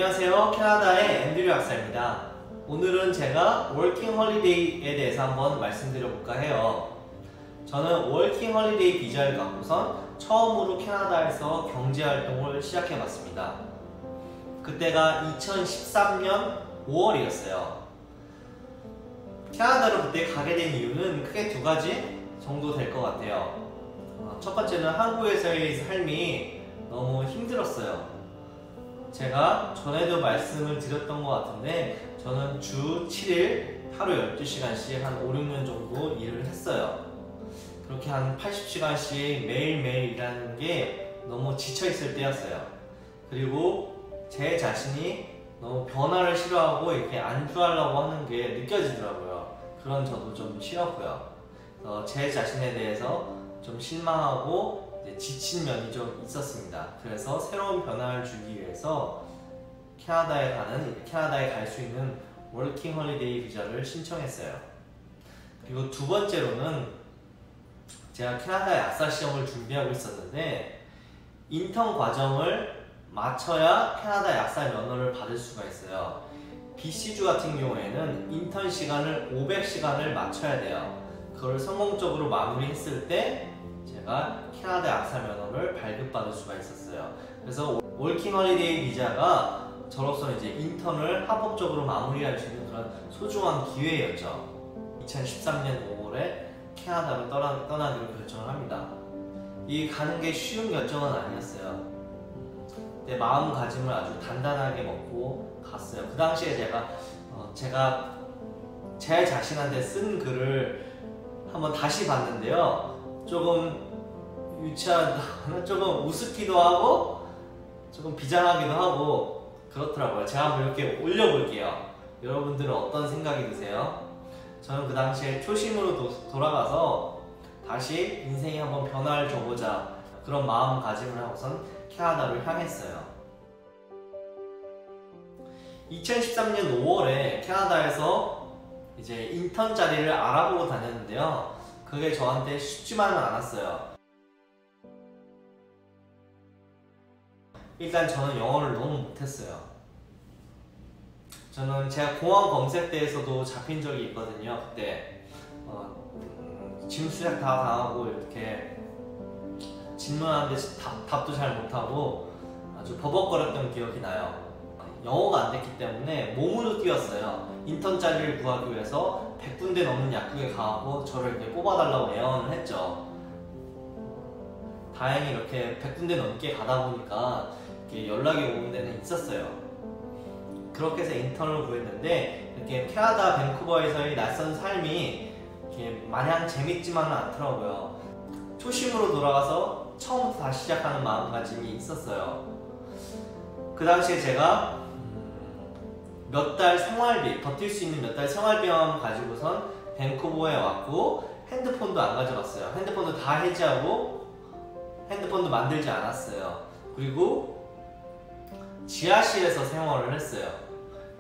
안녕하세요. 캐나다의 앤드류 박사입니다. 오늘은 제가 워킹 홀리데이에 대해서 한번 말씀드려 볼까 해요. 저는 워킹 홀리데이 비자를 갖고선 처음으로 캐나다에서 경제활동을 시작해 봤습니다. 그때가 2013년 5월이었어요. 캐나다로 그때 가게 된 이유는 크게 두 가지 정도 될 것 같아요. 첫 번째는 한국에서의 삶이 너무 힘들었어요. 제가 전에도 말씀을 드렸던 것 같은데 저는 주 7일 하루 12시간씩 한 5, 6년 정도 일을 했어요. 그렇게 한 80시간씩 매일매일 일하는 게 너무 지쳐있을 때였어요. 그리고 제 자신이 너무 변화를 싫어하고 이렇게 안주하려고 하는 게 느껴지더라고요. 그런 저도 좀 싫었고요. 그래서 제 자신에 대해서 좀 실망하고 지친 면이 좀 있었습니다. 그래서 새로운 변화를 주기 위해서 캐나다에 갈 수 있는 워킹 홀리데이 비자를 신청했어요. 그리고 두 번째로는 제가 캐나다 약사 시험을 준비하고 있었는데 인턴 과정을 마쳐야 캐나다 약사 면허를 받을 수가 있어요. BC주 같은 경우에는 인턴 시간을 500시간을 마쳐야 돼요. 그걸 성공적으로 마무리했을 때 제가 캐나다 약사 면허를 발급받을 수가 있었어요. 그래서 워킹 홀리데이 비자가 저로서 이제 인턴을 합법적으로 마무리할 수 있는 그런 소중한 기회였죠. 2013년 5월에 캐나다를 떠나기로 결정을 합니다. 이 가는 게 쉬운 결정은 아니었어요. 내 마음가짐을 아주 단단하게 먹고 갔어요. 그 당시에 제가 제 자신한테 쓴 글을 한번 다시 봤는데요. 조금 조금 우습기도 하고 조금 비장하기도 하고 그렇더라고요. 제가 한번 이렇게 올려볼게요. 여러분들은 어떤 생각이 드세요? 저는 그 당시에 초심으로 돌아가서 다시 인생에 한번 변화를 줘보자 그런 마음가짐을 하고선 캐나다를 향했어요. 2013년 5월에 캐나다에서 이제 인턴 자리를 알아보고 다녔는데요. 그게 저한테 쉽지만은 않았어요. 일단 저는 영어를 너무 못했어요. 저는 제가 공항 검색대에서도 잡힌 적이 있거든요. 그때 짐 수색 다 당하고 이렇게 질문하는데 답도 잘 못하고 아주 버벅거렸던 기억이 나요. 영어가 안 됐기 때문에 몸으로 뛰었어요. 인턴 자리를 구하기 위해서 100군데 넘는 약국에 가고 저를 이렇게 뽑아달라고 애원을 했죠. 다행히 이렇게 100군데 넘게 가다 보니까 이렇게 연락이 오는 데는 있었어요. 그렇게 해서 인턴을 구했는데 이렇게 캐나다 밴쿠버에서의 낯선 삶이 이렇게 마냥 재밌지만은 않더라고요. 초심으로 돌아가서 처음부터 다시 시작하는 마음가짐이 있었어요. 그 당시에 제가 몇 달 생활비, 버틸 수 있는 몇 달 생활비만 가지고선 밴쿠버에 왔고 핸드폰도 안 가져갔어요. 핸드폰도 다 해지하고 핸드폰도 만들지 않았어요. 그리고 지하실에서 생활을 했어요.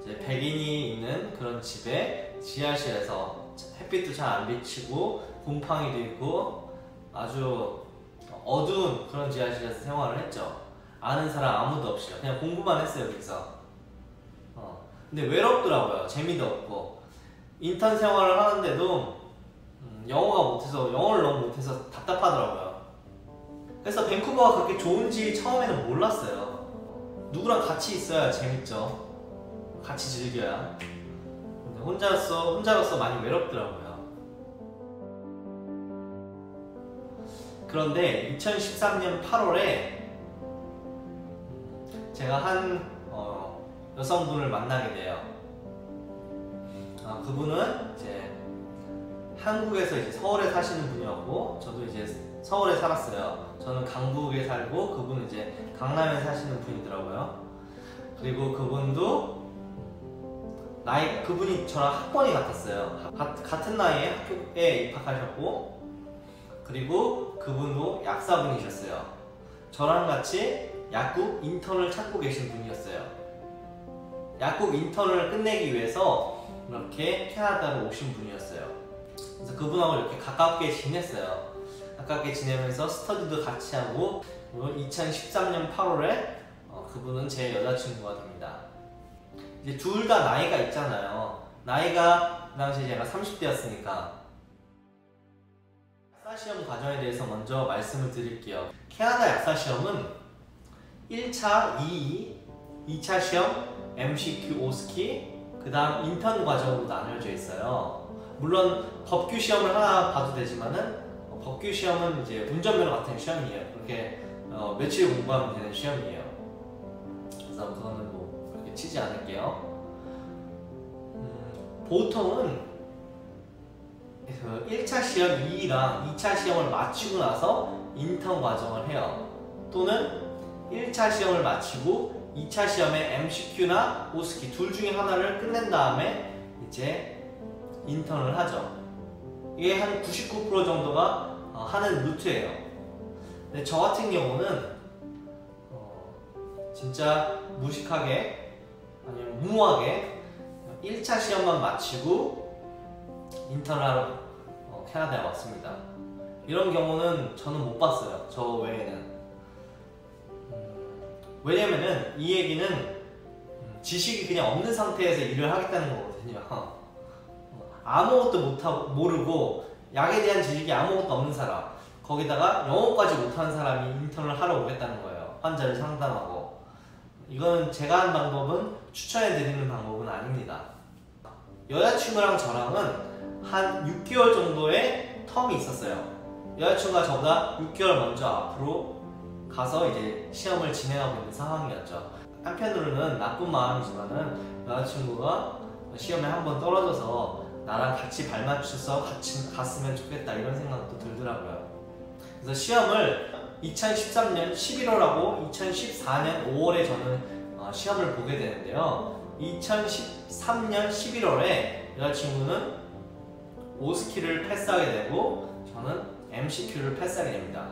이제 백인이 있는 그런 집에 지하실에서 햇빛도 잘 안 비치고 곰팡이도 있고 아주 어두운 그런 지하실에서 생활을 했죠. 아는 사람 아무도 없이 그냥 공부만 했어요. 여기서 근데 외롭더라고요. 재미도 없고 인턴 생활을 하는데도 영어를 너무 못해서 답답하더라고요. 그래서 밴쿠버가 그렇게 좋은지 처음에는 몰랐어요. 누구랑 같이 있어야 재밌죠. 같이 즐겨야. 근데 혼자로서 많이 외롭더라고요. 그런데 2013년 8월에 제가 한 여성분을 만나게 돼요. 그분은 이제 한국에서 이제 서울에 사시는 분이었고 저도 이제 서울에 살았어요. 저는 강북에 살고 그분은 이제 강남에 사시는 분이더라고요. 그리고 그분이 저랑 학번이 같았어요. 같은 나이에 학교에 입학하셨고 그리고 그분도 약사분이셨어요. 저랑 같이 약국 인턴을 찾고 계신 분이었어요. 약국 인턴을 끝내기 위해서 이렇게 캐나다로 오신 분이었어요. 그래서 그분하고 이렇게 가깝게 지냈어요. 가깝게 지내면서 스터디도 같이 하고 2013년 8월에 그분은 제 여자친구가 됩니다. 이제 둘 다 나이가 있잖아요. 나이가 그 당시 제가 30대였으니까. 약사 시험 과정에 대해서 먼저 말씀을 드릴게요. 캐나다 약사 시험은 1차 EE, 2차 시험 MCQ 오스키, 그 다음 인턴 과정으로 나뉘어져 있어요. 물론 법규 시험을 하나 봐도 되지만은 법규 시험은 이제 운전면허 같은 시험이에요. 그렇게 며칠 공부하면 되는 시험이에요. 그래서 그거는 뭐 그렇게 치지 않을게요. 보통은 1차 시험 2랑 2차 시험을 마치고 나서 인턴 과정을 해요. 또는 1차 시험을 마치고 2차 시험에 MCQ나 오스키 둘 중에 하나를 끝낸 다음에 이제 인턴을 하죠. 이게 한 99% 정도가 하는 루트예요. 근데 저 같은 경우는 진짜 무식하게 아니면 무모하게 1차 시험만 마치고 인턴을 하러 캐나다에 왔습니다. 이런 경우는 저는 못 봤어요. 저 외에는. 왜냐면은 이 얘기는 지식이 그냥 없는 상태에서 일을 하겠다는 거거든요. 아무것도 모르고 약에 대한 지식이 아무것도 없는 사람, 거기다가 영어까지 못하는 사람이 인턴을 하러 오겠다는 거예요. 환자를 상담하고. 이건 제가 한 방법은 추천해드리는 방법은 아닙니다. 여자친구랑 저랑은 한 6개월 정도의 텀이 있었어요. 여자친구가 저보다 6개월 먼저 앞으로 가서 이제 시험을 진행하고 있는 상황이었죠. 한편으로는 나쁜 마음이지만은 여자친구가 시험에 한번 떨어져서 나랑 같이 발 맞춰서 같이 갔으면 좋겠다 이런 생각도 들더라고요. 그래서 시험을 2013년 11월하고 2014년 5월에 저는 시험을 보게 되는데요. 2013년 11월에 여자친구는 오스키를 패스하게 되고 저는 MCQ를 패스하게 됩니다.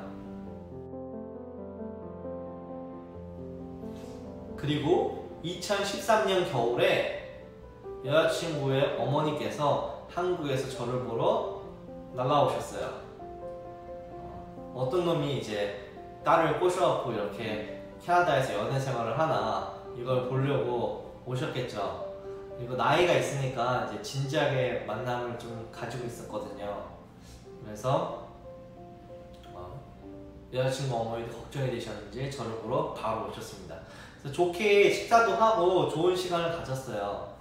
그리고 2013년 겨울에 여자친구의 어머니께서 한국에서 저를 보러 날라오셨어요. 어떤 놈이 이제 딸을 꼬셔갖고 이렇게 캐나다에서 연애 생활을 하나 이걸 보려고 오셨겠죠. 그리고 나이가 있으니까 이제 진지하게 만남을 좀 가지고 있었거든요. 그래서 여자친구 어머니도 걱정이 되셨는지 저를 보러 바로 오셨습니다. 그래서 좋게 식사도 하고 좋은 시간을 가졌어요.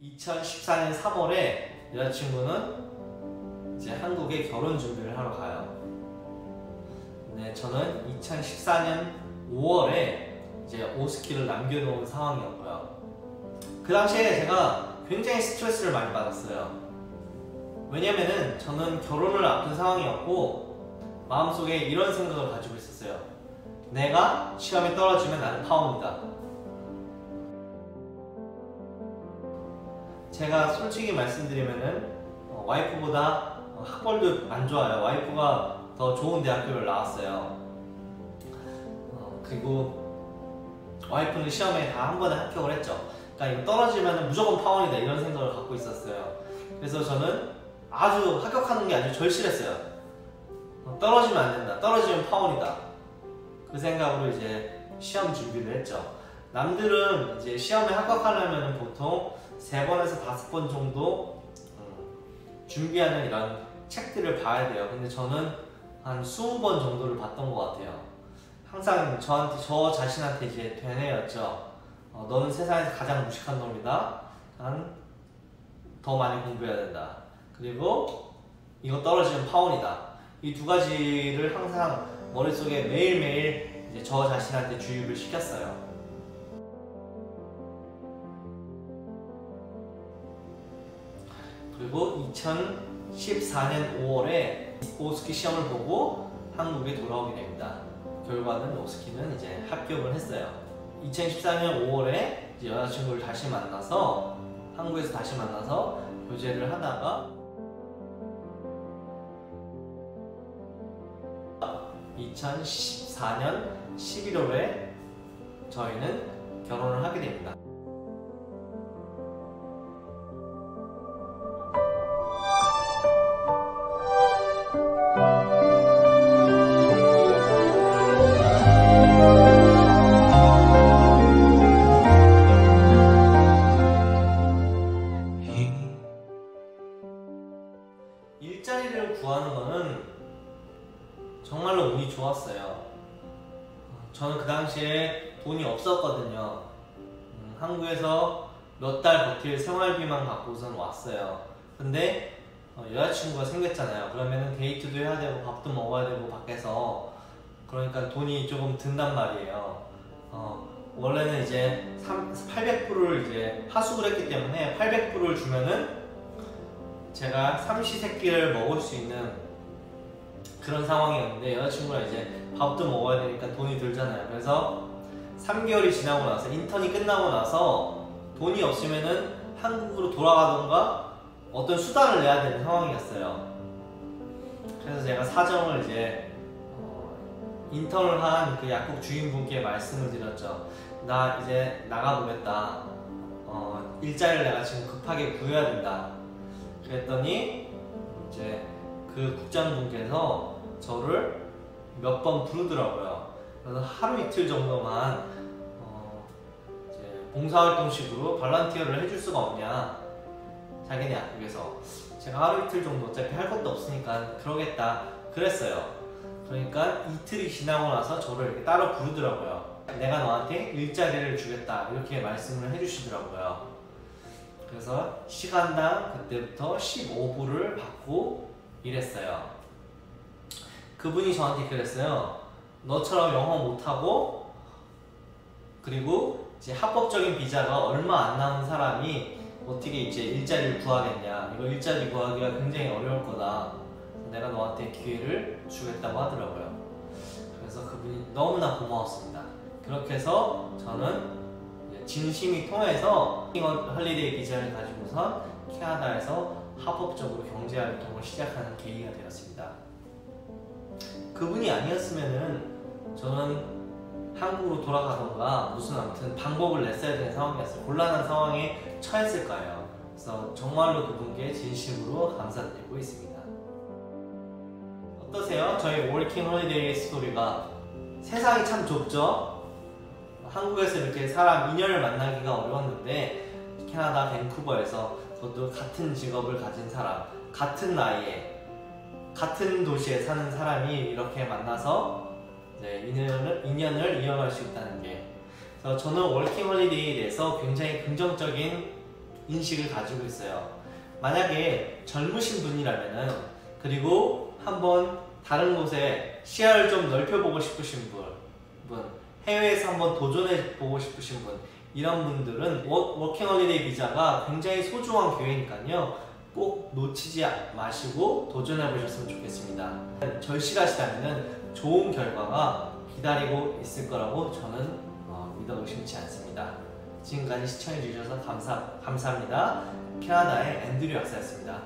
2014년 3월에 여자친구는 이제 한국에 결혼 준비를 하러 가요. 근데 저는 2014년 5월에 이제 오스키를 남겨놓은 상황이었고요. 그 당시에 제가 굉장히 스트레스를 많이 받았어요. 왜냐면은 저는 결혼을 앞둔 상황이었고 마음속에 이런 생각을 가지고 있었어요. 내가 시험에 떨어지면 나는 파혼이다. 제가 솔직히 말씀드리면은 와이프보다 학벌도 안 좋아요. 와이프가 더 좋은 대학교를 나왔어요. 그리고 와이프는 시험에 다 한 번에 합격을 했죠. 그러니까 이거 떨어지면 무조건 파혼이다 이런 생각을 갖고 있었어요. 그래서 저는 아주 합격하는 게 아주 절실했어요. 떨어지면 안 된다. 떨어지면 파혼이다. 그 생각으로 이제 시험 준비를 했죠. 남들은 이제 시험에 합격하려면 보통 3번에서 5번 정도 준비하는 이런 책들을 봐야 돼요. 근데 저는 한 20번 정도를 봤던 것 같아요. 항상 저 자신한테 이제 되뇌였죠. 너는 세상에서 가장 무식한 놈이다. 난 더 많이 공부해야 된다. 그리고 이거 떨어지면 파혼이다. 이 두 가지를 항상 머릿속에 매일매일 이제 저 자신한테 주입을 시켰어요. 그리고 2014년 5월에 오스키 시험을 보고 한국에 돌아오게 됩니다. 결과는 오스키는 이제 합격을 했어요. 2014년 5월에 이제 여자친구를 다시 만나서 한국에서 다시 만나서 교제를 하다가 2014년 11월에 저희는 결혼을 하게 됩니다. 좋았어요. 저는 그 당시에 돈이 없었거든요. 한국에서 몇 달 버틸 생활비만 갖고선 왔어요. 근데 여자친구가 생겼잖아요. 그러면은 데이트도 해야 되고 밥도 먹어야 되고 밖에서, 그러니까 돈이 조금 든단 말이에요. 원래는 이제 800불을 이제 하숙을 했기 때문에 800불을 주면은 제가 삼시세끼를 먹을 수 있는 그런 상황이었는데, 여자친구랑 이제 밥도 먹어야 되니까 돈이 들잖아요. 그래서 3개월이 지나고 나서, 인턴이 끝나고 나서 돈이 없으면은 한국으로 돌아가던가 어떤 수단을 내야 되는 상황이었어요. 그래서 제가 사정을 이제 인턴을 한 그 약국 주인분께 말씀을 드렸죠. 나 이제 나가보겠다. 일자리를 내가 지금 급하게 구해야 된다. 그랬더니 이제 그 국장분께서 저를 몇 번 부르더라고요. 그래서 하루 이틀 정도만 이제 봉사활동식으로 발란티어를 해줄 수가 없냐, 자기네 약국에서. 제가 하루 이틀 정도 어차피 할 것도 없으니까 그러겠다 그랬어요. 그러니까 이틀이 지나고 나서 저를 이렇게 따로 부르더라고요. 내가 너한테 일자리를 주겠다 이렇게 말씀을 해주시더라고요. 그래서 시간당 그때부터 15불을 받고 일했어요. 그분이 저한테 그랬어요. 너처럼 영어 못하고 그리고 이제 합법적인 비자가 얼마 안 남은 사람이 어떻게 이제 일자리를 구하겠냐, 이거 일자리 구하기가 굉장히 어려울 거다, 내가 너한테 기회를 주겠다고 하더라고요. 그래서 그분이 너무나 고마웠습니다. 그렇게 해서 저는 진심이 통해서 홀리데이 비자를 가지고선 캐나다에서 합법적으로 경제활동을 시작하는 계기가 되었습니다. 그분이 아니었으면은 저는 한국으로 돌아가던가 무슨 아무튼 방법을 냈어야 되는 상황이었어요. 곤란한 상황에 처했을 거예요. 그래서 정말로 그분께 진심으로 감사드리고 있습니다. 어떠세요? 저희 워킹 홀리데이 스토리가. 세상이 참 좁죠? 한국에서 이렇게 사람 인연을 만나기가 어려웠는데 캐나다 밴쿠버에서 저도 같은 직업을 가진 사람, 같은 나이에 같은 도시에 사는 사람이 이렇게 만나서 이제 인연을 이어갈 수 있다는 게, 그래서 저는 워킹 홀리데이에 대해서 굉장히 긍정적인 인식을 가지고 있어요. 만약에 젊으신 분이라면은, 그리고 한번 다른 곳에 시야를 좀 넓혀보고 싶으신 분, 해외에서 한번 도전해보고 싶으신 분, 이런 분들은 워킹 홀리데이 비자가 굉장히 소중한 기회니까요. 꼭 놓치지 마시고 도전해보셨으면 좋겠습니다. 절실하시다면 좋은 결과가 기다리고 있을 거라고 저는 믿어 의심치 않습니다. 지금까지 시청해주셔서 감사합니다. 캐나다의 앤드류 박사였습니다.